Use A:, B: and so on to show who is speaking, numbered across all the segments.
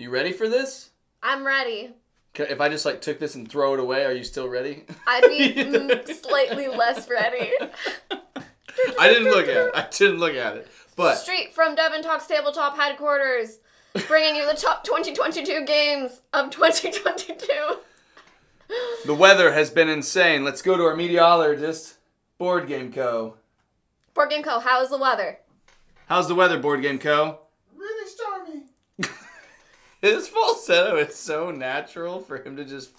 A: You ready for this?
B: I'm ready.
A: If I just took this and throw it away, are you still ready?
B: I'd be slightly less ready.
A: I didn't look at it. But
B: straight from Devon Talks Tabletop headquarters, bringing you the top 2022 games of 2022.
A: The weather has been insane. Let's go to our meteorologist, Board Game Co.
B: Board Game Co., how's the weather?
A: How's the weather, Board Game Co.?
C: Really stormy.
A: His falsetto is so natural for him to just,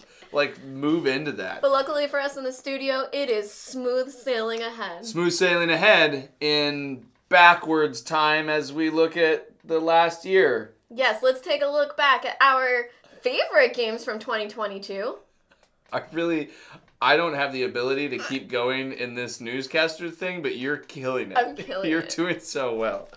A: move into that.
B: But luckily for us in the studio, it is smooth sailing ahead.
A: Smooth sailing ahead in backwards time as we look at the last year.
B: Yes, let's take a look back at our favorite games from 2022.
A: I don't have the ability to keep going in this newscaster thing, but you're killing it.
B: I'm killing
A: You're
B: it.
A: doing so well.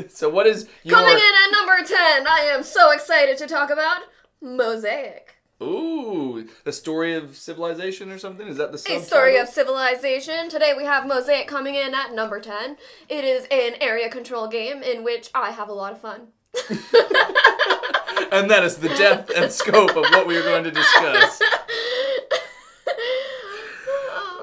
A: So what is your...
B: Coming in at number 10, I am so excited to talk about Mosaic.
A: Ooh, the story of civilization or something? Is that the subtitle?
B: A story of civilization. Today we have Mosaic coming in at number 10. It is an area control game in which I have a lot of fun.
A: And that is the depth and scope of what we are going to discuss.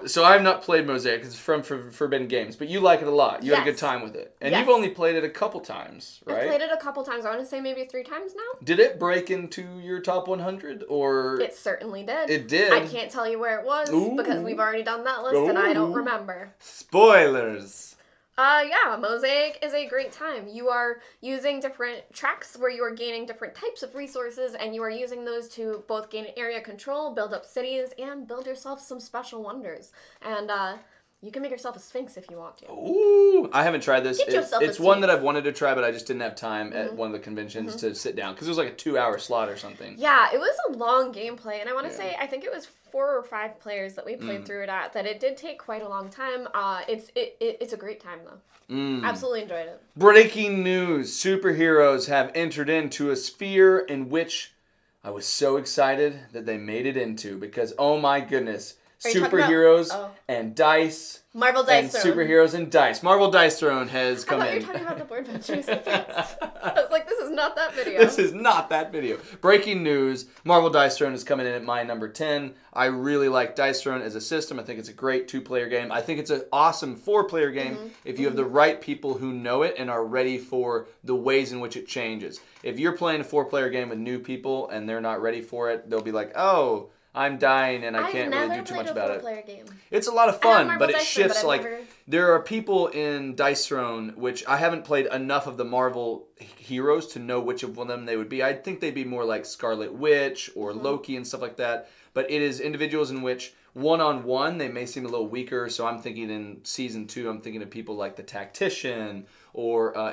A: So I have not played Mosaic. It's from Forbidden Games, but you like it a lot. You had a good time with it. And you've only played it a couple times, right?
B: I've played it a couple times. I want to say maybe 3 times now.
A: Did it break into your top 100, or...?
B: It certainly did.
A: It did?
B: I can't tell you where it was, because we've already done that list, and I don't remember.
A: Spoilers!
B: Yeah, Mosaic is a great time. You are using different tracks where you are gaining different types of resources, and you are using those to both gain area control, build up cities, and build yourself some special wonders. And, you can make yourself a sphinx if you want to.
A: Ooh, I haven't tried this.
B: It's
A: one that I've wanted to try, but I just didn't have time at one of the conventions to sit down, because it was like a 2-hour slot or something.
B: Yeah, it was a long gameplay, and I want to say, I think it was 4 or 5 players that we played through it at, that it did take quite a long time. It's a great time, though. Absolutely enjoyed it.
A: Breaking news. Superheroes have entered into a sphere in which I was so excited that they made it into, because, oh my goodness, superheroes and dice.
B: Marvel Dice
A: and
B: Throne.
A: Superheroes and dice. Marvel Dice Throne has come in.
B: I thought you were talking about the board ventures. I was like, this is not that video.
A: This is not that video. Breaking news. Marvel Dice Throne is coming in at my number 10. I really like Dice Throne as a system. I think it's a great 2-player game. I think it's an awesome 4-player game if you have the right people who know it and are ready for the ways in which it changes. If you're playing a 4-player game with new people and they're not ready for it, they'll be like, oh, I'm dying and I can't really do too much about it.
B: Player game.
A: It's a lot of fun, but it shifts there are people in Dice Throne, which I haven't played enough of the Marvel heroes to know which of them they would be. I think they'd be more like Scarlet Witch or Loki and stuff like that. But it is individuals in which one-on-one they may seem a little weaker. So I'm thinking in Season 2, I'm thinking of people like the Tactician or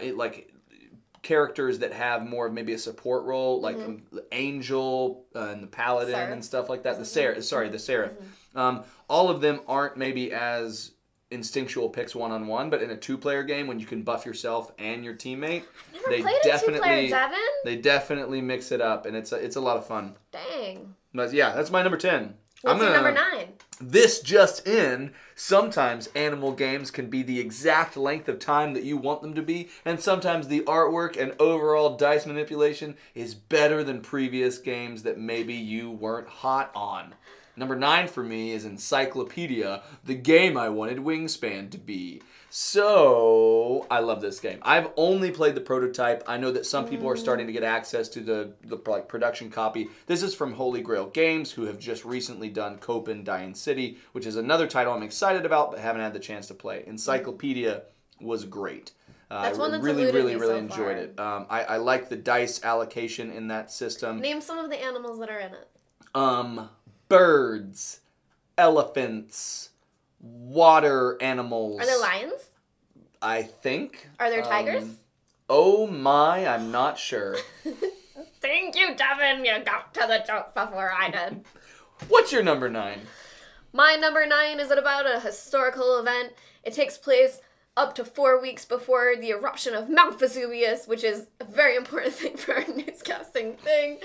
A: characters that have more of maybe a support role, like Angel and the Paladin and stuff like that. The Seraph. All of them aren't maybe as instinctual picks one-on-one, but in a 2-player game when you can buff yourself and your teammate, they definitely mix it up, and it's a lot of fun.
B: Dang.
A: But yeah, that's my number 10.
B: What's your number 9?
A: This just in, sometimes animal games can be the exact length of time that you want them to be, and sometimes the artwork and overall dice manipulation is better than previous games that maybe you weren't hot on. Number 9 for me is Encyclopedia, the game I wanted Wingspan to be. So, I love this game. I've only played the prototype. I know that some people are starting to get access to the production copy. This is from Holy Grail Games, who have just recently done Copen Dying City, which is another title I'm excited about, but haven't had the chance to play. Encyclopedia was great.
B: That's one that's
A: really
B: so
A: enjoyed it. I like the dice allocation in that system.
B: Name some of the animals that are in it.
A: Birds, elephants, water animals.
B: Are there lions?
A: I think.
B: Are there tigers?
A: Oh my, I'm not sure.
B: Thank you, Devin. You got to the joke before I did.
A: What's your number 9?
B: My number 9 is about a historical event. It takes place up to 4 weeks before the eruption of Mount Vesuvius, which is a very important thing for our newscasting thing.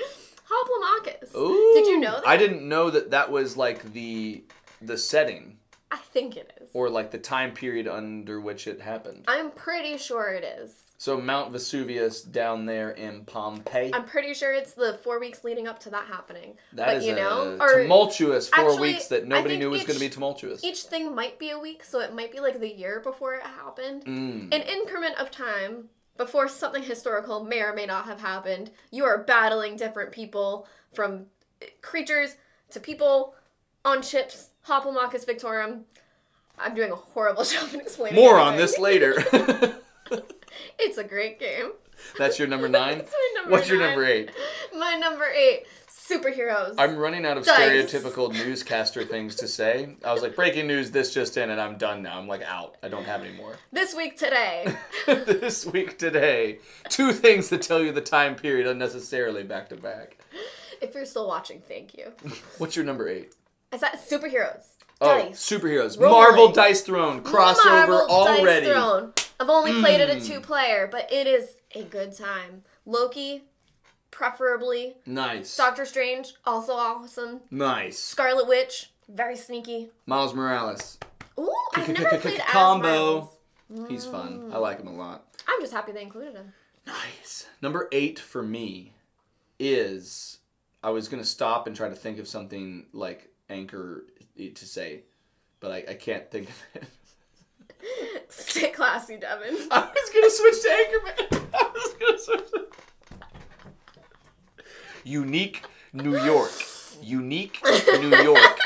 B: Hoplomachus.
A: Ooh,
B: did you know that?
A: I didn't know that was like the setting.
B: I think it is.
A: Or like the time period under which it happened.
B: I'm pretty sure it is.
A: So Mount Vesuvius down there in Pompeii.
B: I'm pretty sure it's the 4 weeks leading up to that happening.
A: That is tumultuous 4 weeks that nobody knew was going to be tumultuous.
B: Each thing might be a week, so it might be like the year before it happened. An increment of time before something historical may or may not have happened. You are battling different people, from creatures to people on ships. Hoplomachus Victorum. I'm doing a horrible job in explaining
A: More on this later.
B: It's a great game.
A: That's your number 9?
B: That's my number
A: What's
B: 9.
A: your number 8?
B: My number 8, superheroes.
A: I'm running out of stereotypical newscaster things to say. I was like, breaking news, this just in, and I'm done now. I'm like out. I don't have any more.
B: This week today.
A: This week today. 2 things that tell you the time period unnecessarily back to back.
B: If you're still watching, thank you.
A: What's your number 8?
B: Is that superheroes?
A: Dice. Superheroes.
B: Rolling.
A: Marvel Dice Throne. Crossover
B: Marvel
A: already.
B: Dice Throne. I've only played it a 2-player, but it is a good time. Loki, preferably.
A: Nice.
B: Doctor Strange, also awesome.
A: Nice.
B: Scarlet Witch, very sneaky.
A: Miles Morales.
B: Ooh, I've never played as
A: Combo.
B: Miles.
A: He's fun. I like him a lot.
B: I'm just happy they included him.
A: Nice. Number 8 for me is... I was going to stop and try to think of something like Anchor to say, but I can't think of it.
B: Stay classy, Devin.
A: I was going to switch to Anchorman. Unique New York. Unique New York.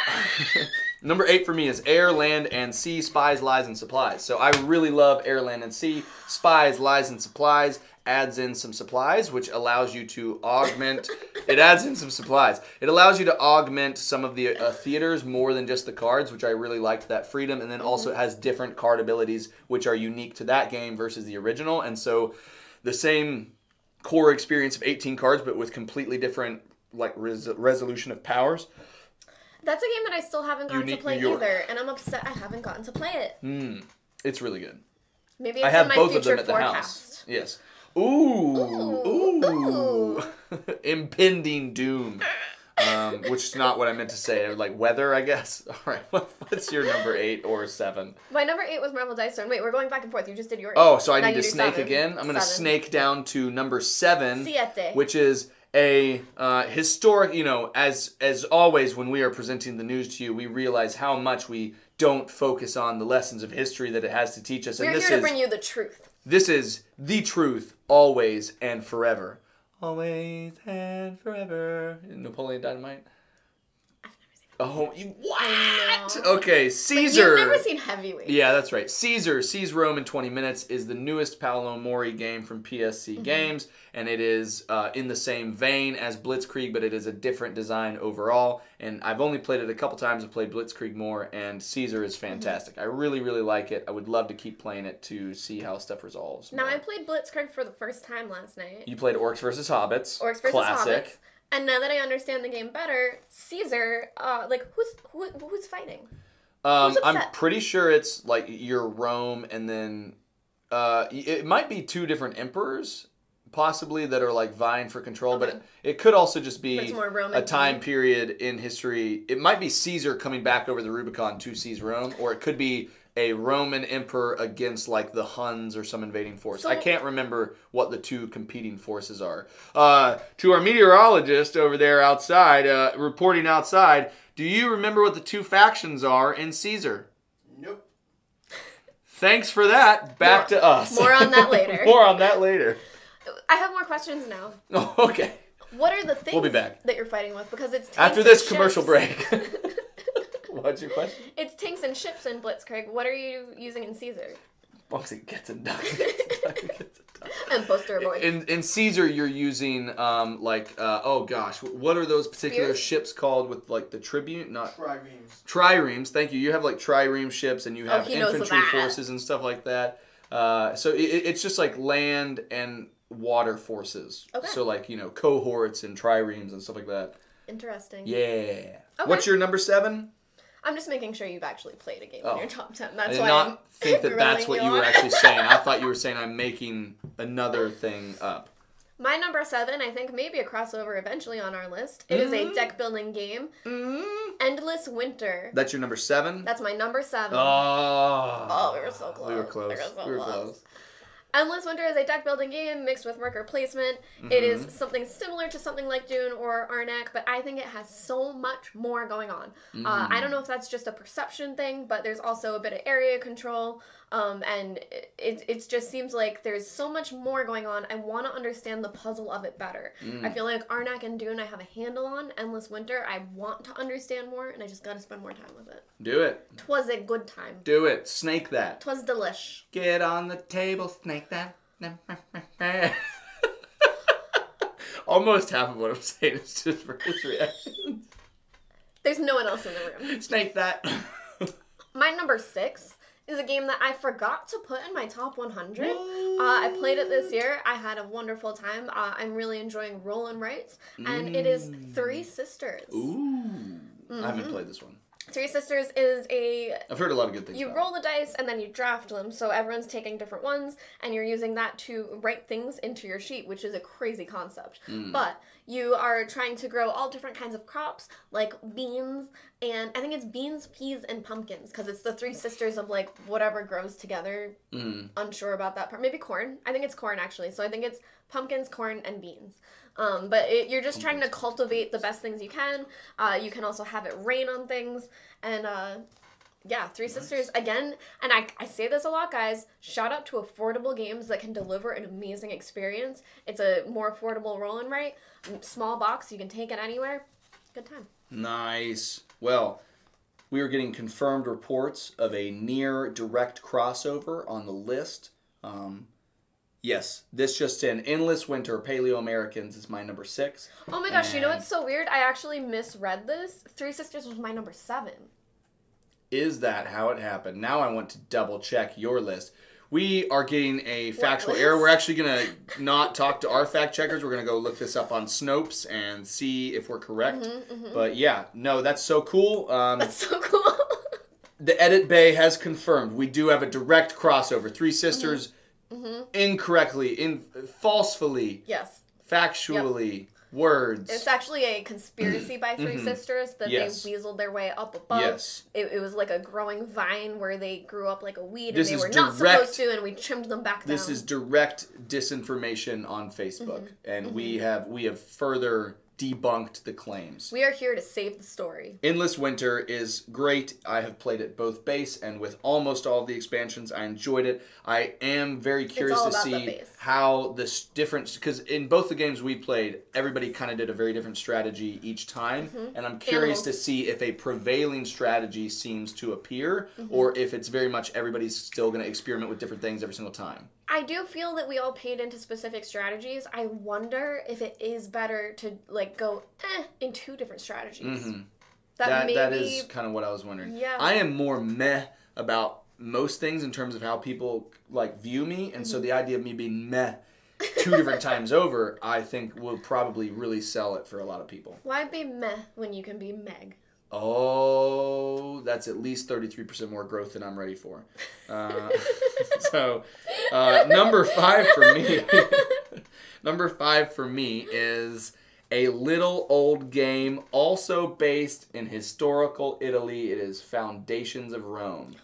A: Number 8 for me is Air, Land, and Sea, Spies, Lies, and Supplies. So I really love Air, Land, and Sea. Spies, Lies, and Supplies adds in some supplies, which allows you to augment... It adds in some supplies. It allows you to augment some of the theaters more than just the cards, which I really liked that freedom. And then also it has different card abilities, which are unique to that game versus the original. And so the same core experience of 18 cards, but with completely different like resolution of powers.
B: That's a game that I still haven't gotten to play either, and I'm upset I haven't gotten to play it.
A: It's really good.
B: Maybe it's in my future forecast.
A: Yes. Ooh. Impending doom. Which is not what I meant to say. Like weather, I guess. All right. What's your number 8 or 7?
B: My number 8 was Marvel Dice Throne. Wait, we're going back and forth. You just did your 8.
A: Oh, so I need to snake again? I'm going to snake down to number 7.
B: Siete.
A: Which is a historic, as always when we are presenting the news to you, we realize how much we don't focus on the lessons of history that it has to teach us.
B: We're here to bring you the truth.
A: This is the truth, always and forever. Always and forever. Napoleon Dynamite?
B: I've never seen it.
A: Oh, what? Okay, Caesar.
B: But you've never seen Heavyweight.
A: Yeah, that's right. Caesar Sees Rome in 20 Minutes is the newest Paolo Mori game from PSC Games, and it is in the same vein as Blitzkrieg, but it is a different design overall. And I've only played it a couple times. I've played Blitzkrieg more, and Caesar is fantastic. I really, really like it. I would love to keep playing it to see how stuff resolves.
B: Now, I played Blitzkrieg for the first time last night.
A: You played Orcs vs. Hobbits.
B: Orcs vs.
A: Classic.
B: Hobbits. And now that I understand the game better, Caesar, who's fighting?
A: I'm pretty sure it's like you're Rome, and then it might be 2 different emperors, possibly, that are like vying for control. Okay. But it could also just be a time period in history. It might be Caesar coming back over the Rubicon to seize Rome, or it could be a Roman emperor against like the Huns or some invading force. I can't remember what the 2 competing forces are. To our meteorologist over there outside, reporting outside, do you remember what the 2 factions are in Caesar?
C: Nope.
A: Thanks for that. Back to us.
B: More on that later.
A: More on that later.
B: I have more questions now.
A: Oh, okay.
B: What are the things
A: we'll be back.
B: that you're fighting with? Because it's tanks
A: after this
B: and
A: commercial
B: ships.
A: break. What's your question?
B: It's tanks and ships in Blitzkrieg. What are you using in Caesar?
A: Once it gets it done.
B: And poster boys.
A: In Caesar, you're using oh gosh, what are those particular ships called with like the tribute? Not
C: triremes.
A: Triremes. Thank you. You have like trireme ships, and you have infantry forces and stuff like that. So it's just like land and water forces.
B: Okay.
A: So like cohorts and triremes and stuff like that.
B: Interesting.
A: Yeah.
B: Okay.
A: What's your number 7?
B: I'm just making sure you've actually played a game in your top 10. That's
A: I did
B: why
A: not think that that's what you were actually saying. I thought you were saying I'm making another thing up.
B: My number 7, I think maybe a crossover eventually on our list. It is a deck building game. Endless Winter.
A: That's your number 7?
B: That's my number 7.
A: Oh,
B: we were so close.
A: We were close.
B: Endless Winter is a deck building game mixed with marker placement. It is something similar to something like Dune or Arnak, but I think it has so much more going on. I don't know if that's just a perception thing, but there's also a bit of area control, and it just seems like there's so much more going on. I want to understand the puzzle of it better. I feel like Arnak and Dune I have a handle on. Endless Winter I want to understand more, and I just gotta spend more time with it.
A: Do it.
B: 'Twas a good time.
A: Do it. Snake that.
B: 'Twas delish.
A: Get on the table, snake that. Almost half of what I'm saying is just for his reaction.
B: There's no one else in the room.
A: Snake that.
B: My number 6 is a game that I forgot to put in my top 100. I played it this year. I had a wonderful time. I'm really enjoying Roll and Rights, and it is Three Sisters.
A: Ooh. I haven't played this one.
B: Three Sisters is
A: I've heard a lot of good things
B: You
A: about
B: roll the dice, and then you draft them, so everyone's taking different ones, and you're using that to write things into your sheet, which is a crazy concept. But you are trying to grow all different kinds of crops, like beans, and I think it's beans, peas, and pumpkins, because it's the three sisters of, like, whatever grows together. Unsure about that part. Maybe corn. I think it's corn, actually. So I think it's pumpkins, corn, and beans. But you're just trying to cultivate the best things you can. You can also have it rain on things. And, yeah, Three Sisters, again, and I say this a lot, guys, shout out to affordable games that can deliver an amazing experience. It's a more affordable roll and write. Small box, you can take it anywhere. Good time. Nice.
A: Well, we are getting confirmed reports of a near direct crossover on the list. Yes, this just in. Endless Winter, Paleo Americans is my number 6.
B: Oh my gosh, you know what's so weird? I actually misread this. Three Sisters was my number 7.
A: Is that how it happened? Now I want to double check your list. We are getting a factual error. We're actually going to not talk to our fact checkers. We're going to go look this up on Snopes and see if we're correct. But yeah, no, that's so cool.
B: That's so cool.
A: The edit bay has confirmed we do have a direct crossover. Three Sisters incorrectly, falsely,
B: yes,
A: factually, words.
B: It's actually a conspiracy by Three Sisters that they weaseled their way up above.
A: Yes.
B: It was like a growing vine where they grew up like a weed and they were not supposed to, and we trimmed them back down.
A: This is direct disinformation on Facebook, and we have further debunked the claims.
B: We are here to save the story.
A: Endless Winter is great. I have played it both base and with almost all of the expansions. I enjoyed it. I am very curious to see how this different, because in both the games we played, everybody kind of did a very different strategy each time, and I'm curious to see if a prevailing strategy seems to appear, or if it's very much everybody's still going to experiment with different things every single time.
B: I do feel that we all paid into specific strategies. I wonder if it is better to like go in 2 different strategies. That
A: is kind of what I was wondering.
B: Yeah.
A: I am more meh about most things in terms of how people like view me, and so the idea of me being meh 2 different times over, I think will probably really sell it for a lot of people.
B: Why be meh when you can be Meg?
A: Oh, that's at least 33% more growth than I'm ready for. So, number 5 for me. Number 5 for me is a little old game, also based in historical Italy. It is Foundations of Rome.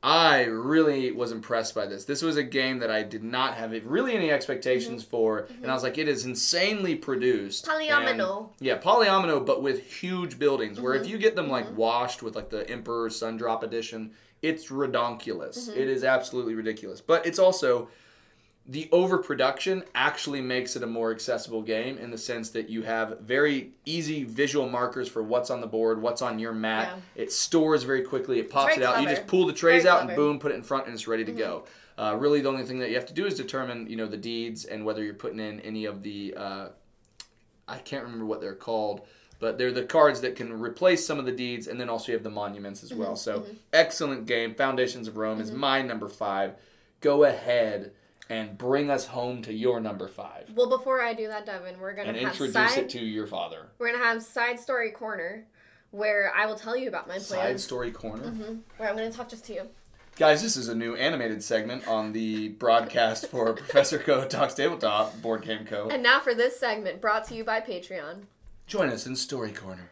A: I really was impressed by this. This was a game that I did not have really any expectations for, and I was like, it is insanely produced.
B: Polyomino.
A: Yeah, polyomino, but with huge buildings, where if you get them like washed with like the Emperor Sundrop edition, it's redonkulous. It is absolutely ridiculous. But it's also, the overproduction actually makes it a more accessible game in the sense that you have very easy visual markers for what's on the board, what's on your mat. It stores very quickly. It pops it out. You just pull the trays out and boom, put it in front, and it's ready to go. Really, the only thing that you have to do is determine, the deeds and whether you're putting in any of the, I can't remember what they're called, but they're the cards that can replace some of the deeds, and then also you have the monuments as well. So, excellent game. Foundations of Rome is my number 5. Go ahead and bring us home to your number 5.
B: Well, before I do that, Devin, we're going to have
A: introduce it to your father.
B: We're going to have Side Story Corner, where I will tell you about my plan.
A: Side Story Corner?
B: Where I'm going to talk just to you.
A: Guys, this is a new animated segment on the broadcast for Professor Co. Talks Tabletop, Board Game Co.
B: And now for this segment, brought to you by Patreon.
A: Join us in Story Corner.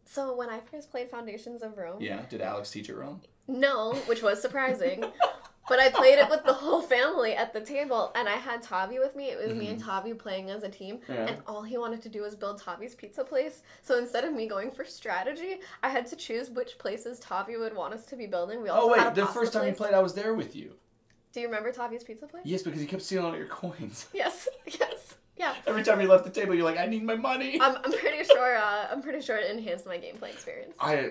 B: So when I first played Foundations of Rome...
A: Yeah, did Alex teach it wrong?
B: No, which was surprising. But I played it with the whole family at the table, and I had Tavi with me. It was me and Tavi playing as a team, and all he wanted to do was build Tavi's pizza place. So instead of me going for strategy, I had to choose which places Tavi would want us to be building. We also had a
A: the first time you played, I was there with you.
B: Do you remember Tavi's pizza place?
A: Yes, because you kept stealing all your coins.
B: Yes. Yeah.
A: Every time you left the table, you're like, I need my money.
B: I'm pretty sure it enhanced my gameplay experience.
A: I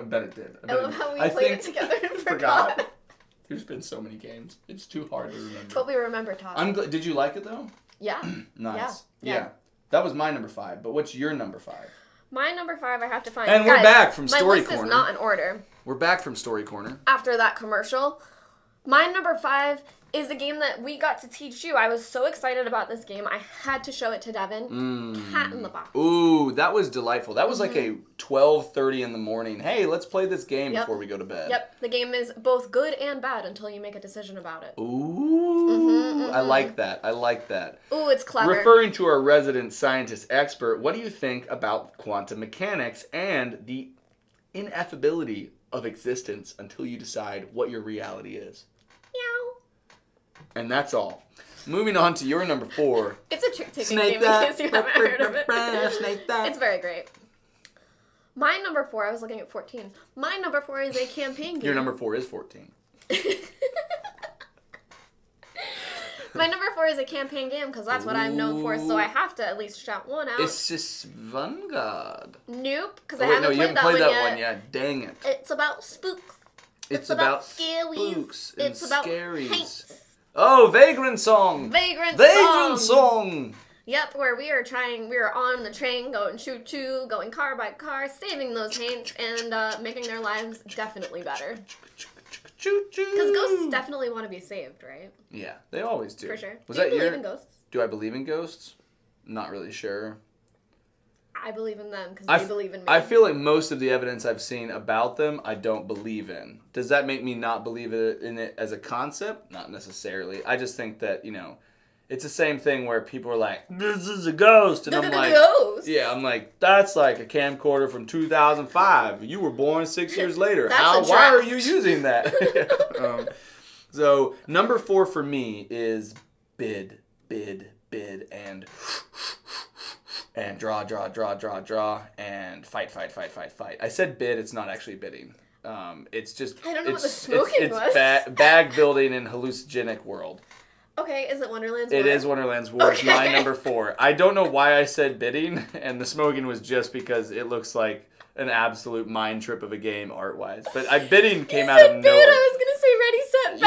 A: bet it did.
B: I love how we played it together and forgot.
A: There's been so many games. It's too hard to remember.
B: But we remember Tavi.
A: Did you like it though?
B: Yeah.
A: Nice. Yeah. That was my number 5. But what's your number 5?
B: My number 5, I have to find.
A: And we're back from Story Corner.
B: My list is not in order.
A: We're back from Story Corner.
B: After that commercial, my number 5 is a game that we got to teach you. I was so excited about this game. I had to show it to Devon. Cat in the Box.
A: Ooh, that was delightful. That was like a 12:30 in the morning. Hey, let's play this game before we go to bed.
B: Yep. The game is both good and bad until you make a decision about it.
A: Ooh. I like that.
B: Ooh, it's clever.
A: Referring to our resident scientist expert, what do you think about quantum mechanics and the ineffability of existence until you decide what your reality is?
B: Meow.
A: And that's all. Moving on to your number 4.
B: It's a trick-taking game in case you haven't heard of it.
A: Snake that.
B: It's very great. My number 4, I was looking at 14. My number 4 is a campaign game.
A: Your number 4 is 14.
B: My number 4 is a campaign game because that's what I'm known for, so I have to at least shout one out.
A: It's just Vanguard.
B: Nope, because I haven't played that one yet.
A: Dang it.
B: It's about spooks.
A: It's about
B: scaries.
A: Spooks and
B: it's about
A: scaries.
B: heights.
A: Oh, Vagrantsong!
B: Vagrantsong! Yep, where we are on the train, going choo-choo, going car by car, saving those haints, and making their lives definitely better. Because ghosts definitely want to be saved, right?
A: Yeah, they always do.
B: For sure.
A: Do
B: you believe in ghosts?
A: Do I believe in ghosts? Not really sure.
B: I believe in them because they believe in me.
A: I feel like most of the evidence I've seen about them, I don't believe in. Does that make me not believe in it as a concept? Not necessarily. I just think that, it's the same thing where people are like, this is a ghost. And I'm like,
B: ghost.
A: Yeah, I'm like, that's like a camcorder from 2005. You were born 6 years later. Why are you using that? So, number 4 for me is bid, and draw, and fight. I said bid, it's not actually bidding. It's just...
B: I don't know what the smoking was.
A: It's bag building in hallucinogenic world.
B: Okay, is it Wonderlands War?
A: It is Wonderlands War. It's my number 4. I don't know why I said bidding, and the smoking was just because it looks like an absolute mind trip of a game art-wise. But bidding came out of nowhere.
B: I was going to say Ready, Set,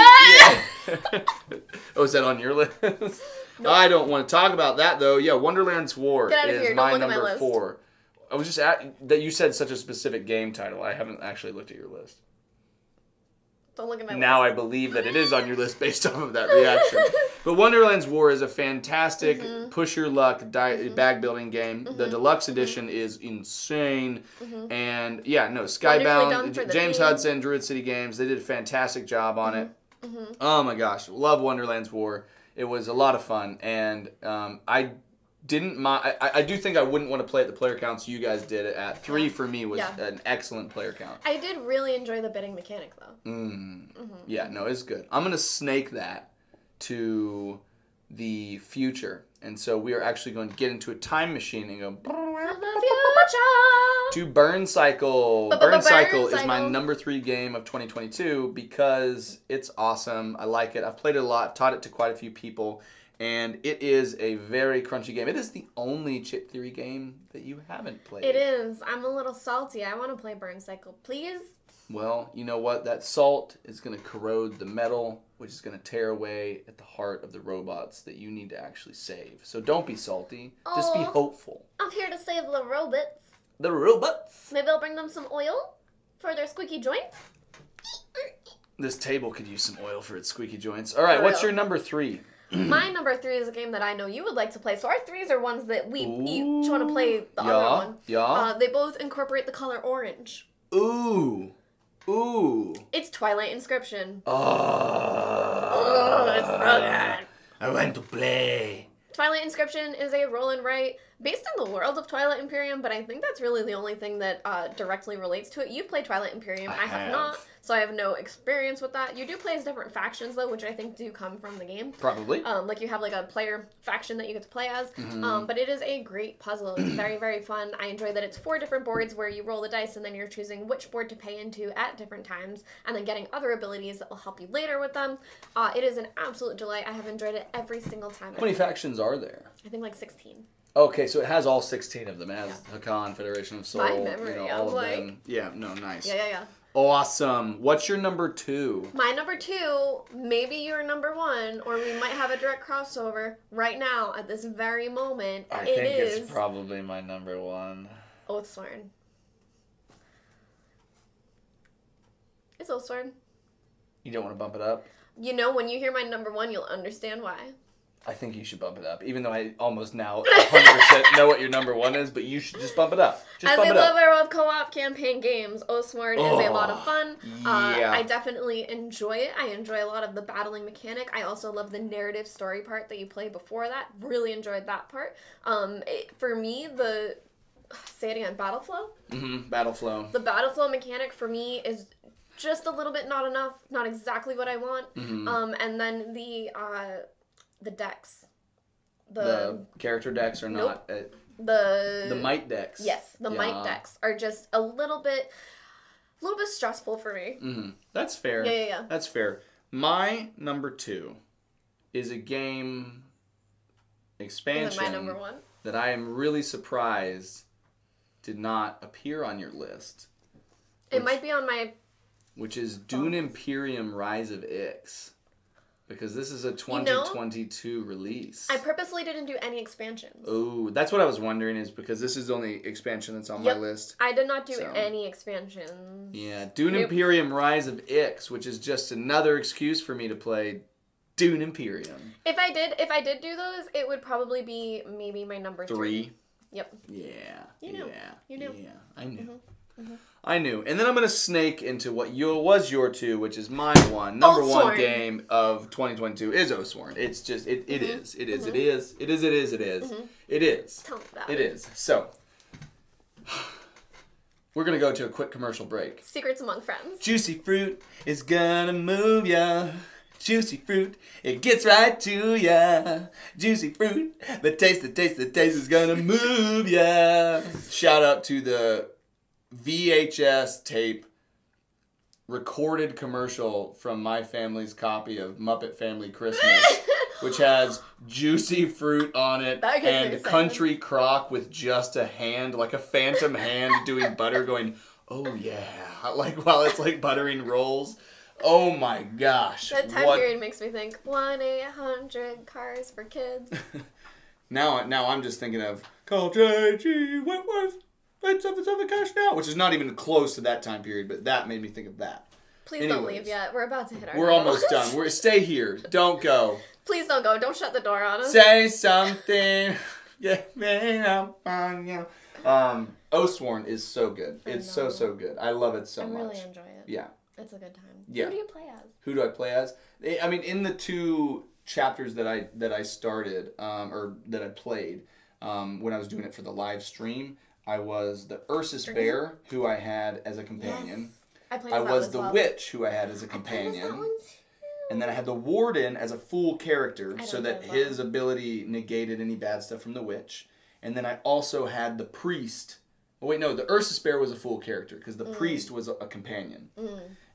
B: Bet!
A: Oh, is that on your list? Nope. I don't want to talk about that, though. Yeah, Wonderlands War is my number 4. I was just that you said such a specific game title. I haven't actually looked at your list.
B: Don't look at my list.
A: Now I believe that it is on your list based off of that reaction. But Wonderlands War is a fantastic push your luck bag building game. The deluxe edition is insane. And Skybound, James Hudson, Druid City Games, they did a fantastic job on it. Oh my gosh, love Wonderlands War. It was a lot of fun, and I didn't mind. I do think I wouldn't want to play at the player counts you guys did it at. 3 for me was an excellent player count.
B: I did really enjoy the bidding mechanic, though.
A: Yeah, no, it's good. I'm going to snake that to the future. And so we are actually going to get into a time machine and go to Burncycle. Burncycle is my number 3 game of 2022 because it's awesome. I like it. I've played it a lot, taught it to quite a few people. And it is a very crunchy game. It is the only chip theory game that you haven't played.
B: It is. I'm a little salty. I want to play Burncycle, please.
A: Well, you know what? That salt is going to corrode the metal, which is going to tear away at the heart of the robots that you need to actually save. So don't be salty. Just be hopeful.
B: I'm here to save the robots.
A: The robots?
B: Maybe I'll bring them some oil for their squeaky joints.
A: This table could use some oil for its squeaky joints. All right, what's your number 3?
B: My number 3 is a game that I know you would like to play. So our 3s are ones that we each want to play the other one.
A: Yeah.
B: They both incorporate the color orange.
A: Ooh.
B: It's Twilight Inscription.
A: Oh,
B: it's so good.
A: I want to play.
B: Twilight Inscription is a roll and write based on the world of Twilight Imperium, but I think that's really the only thing that directly relates to it. You've played Twilight Imperium. I have not. so I have no experience with that. You do play as different factions, though, which I think do come from the game.
A: Probably.
B: Like, you have, like, a player faction that you get to play as. But it is a great puzzle. It's very, very fun. I enjoy that it's 4 different boards where you roll the dice, and then you're choosing which board to pay into at different times, and then getting other abilities that will help you later with them. It is an absolute delight. I have enjoyed it every single time.
A: How many factions are there?
B: I think, like, 16.
A: Okay, so it has all 16 of them. It has Hakan, Federation of Soul,
B: My memory,
A: all of them. Yeah, no, nice.
B: Yeah.
A: Awesome. What's your number 2?
B: My number 2, maybe your number 1, or we might have a direct crossover right now at this very moment.
C: I think it's probably my number 1.
B: Oathsworn. It's Oathsworn.
A: You don't want to bump it up?
B: You know, when you hear my number 1, you'll understand why.
A: I think you should bump it up, even though I almost now 100% know what your number 1 is, but you should just bump it up.
B: As a lover of co-op campaign games, Oathsworn is a lot of fun.
A: Yeah.
B: I definitely enjoy it. I enjoy a lot of the battling mechanic. I also love the narrative story part that you play before that. Really enjoyed that part. For me, say it again, battle flow?
A: Battle flow.
B: The battle flow mechanic for me is just a little bit not enough, not exactly what I want. And then the decks.
A: The character decks are not... the might decks.
B: Yes, the might decks are just a little bit stressful for me.
A: That's fair.
B: Yeah.
A: That's fair. My number 2 is a game expansion.
B: Is it my number 1?
A: That I am really surprised did not appear on your list.
B: It might be on my...
A: Which is Dune Imperium Rise of Ix. Because this is a 2022 release.
B: I purposely didn't do any expansions.
A: Oh, that's what I was wondering, is because this is the only expansion that's on my list.
B: I did not do any expansions.
A: Yeah, Dune Imperium Rise of Ix, which is just another excuse for me to play Dune Imperium.
B: If I did do those, it would probably be maybe my number 3. Yep.
A: Yeah.
B: You knew.
A: Yeah, I knew. I knew. And then I'm going to snake into what was your 2, which is my 1. Number 1 game of 2022 is Oathsworn. It's just, it is. It is. It is.
B: Tell me about
A: it. It is. So, we're going to go to a quick commercial break.
B: Secrets Among Friends.
A: Juicy fruit is gonna move ya. Juicy fruit, it gets right to ya. Juicy fruit, the taste is gonna move ya. Shout out to the VHS tape recorded commercial from my family's copy of Muppet Family Christmas, which has juicy fruit on it and Country Crock with just a hand, like a phantom hand doing butter going, oh yeah, like while it's like buttering rolls. Oh my gosh.
B: That time period makes me think 1-800 cars for kids.
A: Now I'm just thinking of call J.G. Whitworth. It's up the cash now, which is not even close to that time period, but that made me think of that.
B: Please don't leave yet. We're about to hit our
A: We're almost done. Stay here. Don't go.
B: Please don't go. Don't shut the door on us.
A: Say something. Yeah, Oathsworn is so good. It's so good. I love it so much.
B: I really enjoy it.
A: Yeah.
B: It's a good time.
A: Yeah.
B: Who do you play as?
A: Who do I play as? I mean, in the 2 chapters that I started, or that I played, when I was doing it for the live stream, I was the Ursus Bear, who I had as a companion.
B: Yes.
A: I was the Witch, who I had as a companion. And then I had the Warden as a full character, so that his ability negated any bad stuff from the Witch. And then I also had the Priest. Oh wait, no, the Ursus Bear was a full character, because the Priest was a companion.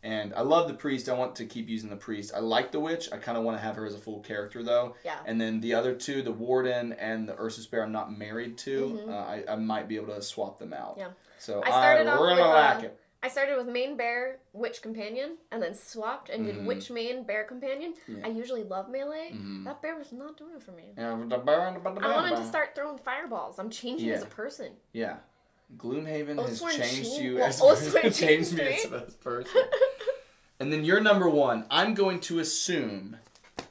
A: And I love the Priest. I want to keep using the Priest. I like the Witch. I kind of want to have her as a full character, though.
B: Yeah.
A: And then the other 2, the Warden and the Ursus Bear, I'm not married to. I might be able to swap them out.
B: Yeah.
A: So I really like it.
B: I started with main bear, witch companion, and then swapped and did witch main, bear companion. I usually love melee. That bear was not doing it for me. I wanted to start throwing fireballs. I'm changing as a person.
A: Yeah. Gloomhaven has changed you
B: as
A: a person. Changed me as a person. And then your number 1, I'm going to assume,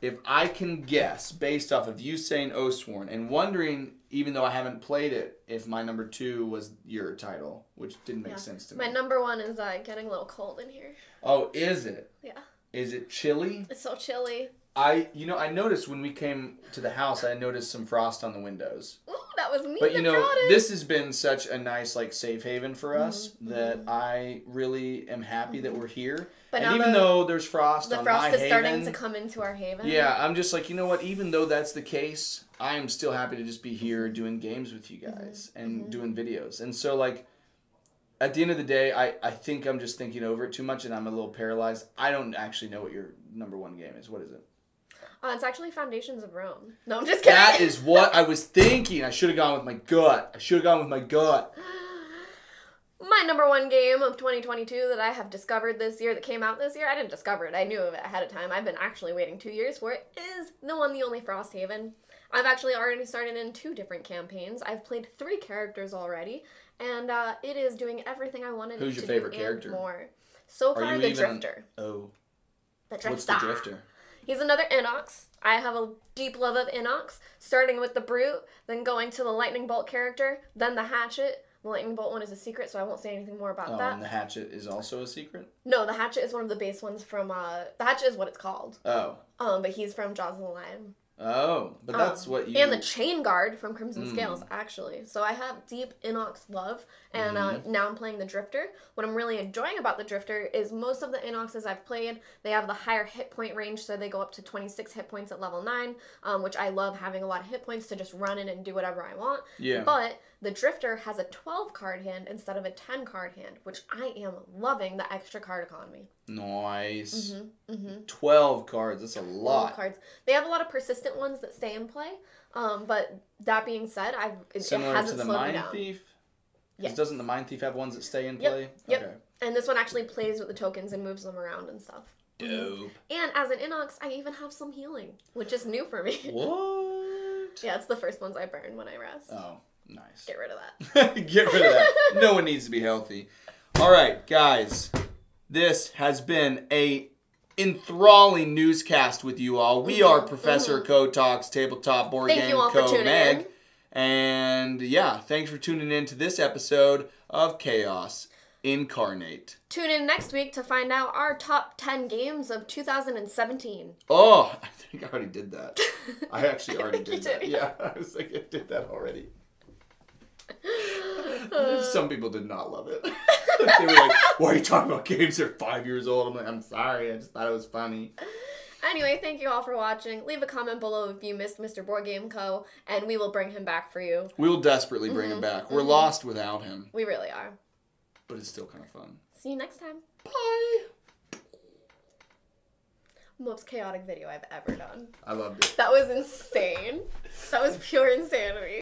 A: if I can guess, based off of you saying Oathsworn, and wondering, even though I haven't played it, if my number 2 was your title, which didn't make sense to me.
B: My number 1 is getting a little cold in here.
A: Oh, is it?
B: Yeah.
A: Is it chilly?
B: It's so chilly.
A: I noticed when we came to the house, I noticed some frost on the windows.
B: Ooh, that was me.
A: But you know, this has been such a nice like safe haven for us that I really am happy that we're here. But and even though there's frost on my haven, the frost is starting
B: to come into our haven.
A: Yeah, I'm just like, you know what? Even though that's the case, I am still happy to just be here doing games with you guys and doing videos. And so like, at the end of the day, I think I'm just thinking over it too much and I'm a little paralyzed. I don't actually know what your number one game is. What is it?
B: It's actually Foundations of Rome. No, I'm just kidding.
A: That is what I was thinking. I should have gone with my gut.
B: My number one game of 2022 that I have discovered this year, that came out this year, I didn't discover it. I knew of it ahead of time. I've been actually waiting 2 years for it, is the one, the only Frosthaven. I've actually already started in 2 different campaigns. I've played 3 characters already, and it is doing everything I wanted it to do.
A: Who's your favorite character?
B: More. So far, the Drifter.
A: Oh.
B: The Drifter.
A: What's the Drifter?
B: He's another Inox. I have a deep love of Inox, starting with the Brute, then going to the Lightning Bolt character, then the Hatchet. The Lightning Bolt one is a secret, so I won't say anything more about that.
A: And the Hatchet is also a secret?
B: No, the Hatchet is one of the base ones from, the Hatchet is what it's called.
A: Oh.
B: But he's from Jaws of the Lion.
A: Oh, but that's what you...
B: And the Chain Guard from Crimson Scales, actually. So I have deep Inox love, and now I'm playing the Drifter. What I'm really enjoying about the Drifter is most of the Inoxes I've played, they have the higher hit point range, so they go up to 26 hit points at level 9, which I love having a lot of hit points to just run in and do whatever I want.
A: Yeah.
B: But the Drifter has a 12 card hand instead of a 10 card hand, which I am loving the extra card economy.
A: Nice. 12 cards, that's a lot.
B: 12 cards. They have a lot of persistent ones that stay in play, but that being said, it hasn't slowed me down.
A: Thief?
B: Yes.
A: Doesn't the Mind Thief have ones that stay in play?
B: Yep.
A: Okay.
B: And this one actually plays with the tokens and moves them around and stuff.
A: Dope.
B: And as an Inox, I even have some healing, which is new for me.
A: What?
B: Yeah, it's the first ones I burn when I rest.
A: Oh, nice.
B: Get rid of that.
A: Get rid of that. No one needs to be healthy. All right, guys. This has been a enthralling newscast with you all. We are Professor Co Talks Tabletop Board
B: Thank
A: Game
B: you all for tuning
A: Meg.
B: in.
A: And yeah, thanks for tuning in to this episode of Chaos Incarnate.
B: Tune in next week to find out our top 10 games of 2017.
A: Oh, I think I already did that. I actually already did that. Yeah, I was like, I did that already. Some people did not love it. They were like, why are you talking about games that are 5 years old? I'm like, I'm sorry, I just thought it was funny.
B: Anyway, thank you all for watching. Leave a comment below if you missed Mr. Board Game Co., and we will bring him back for you.
A: We will desperately bring him back. We're lost without him.
B: We really are.
A: But it's still kind of fun.
B: See you next time.
A: Bye.
B: Most chaotic video I've ever done.
A: I loved it.
B: That was insane. That was pure insanity.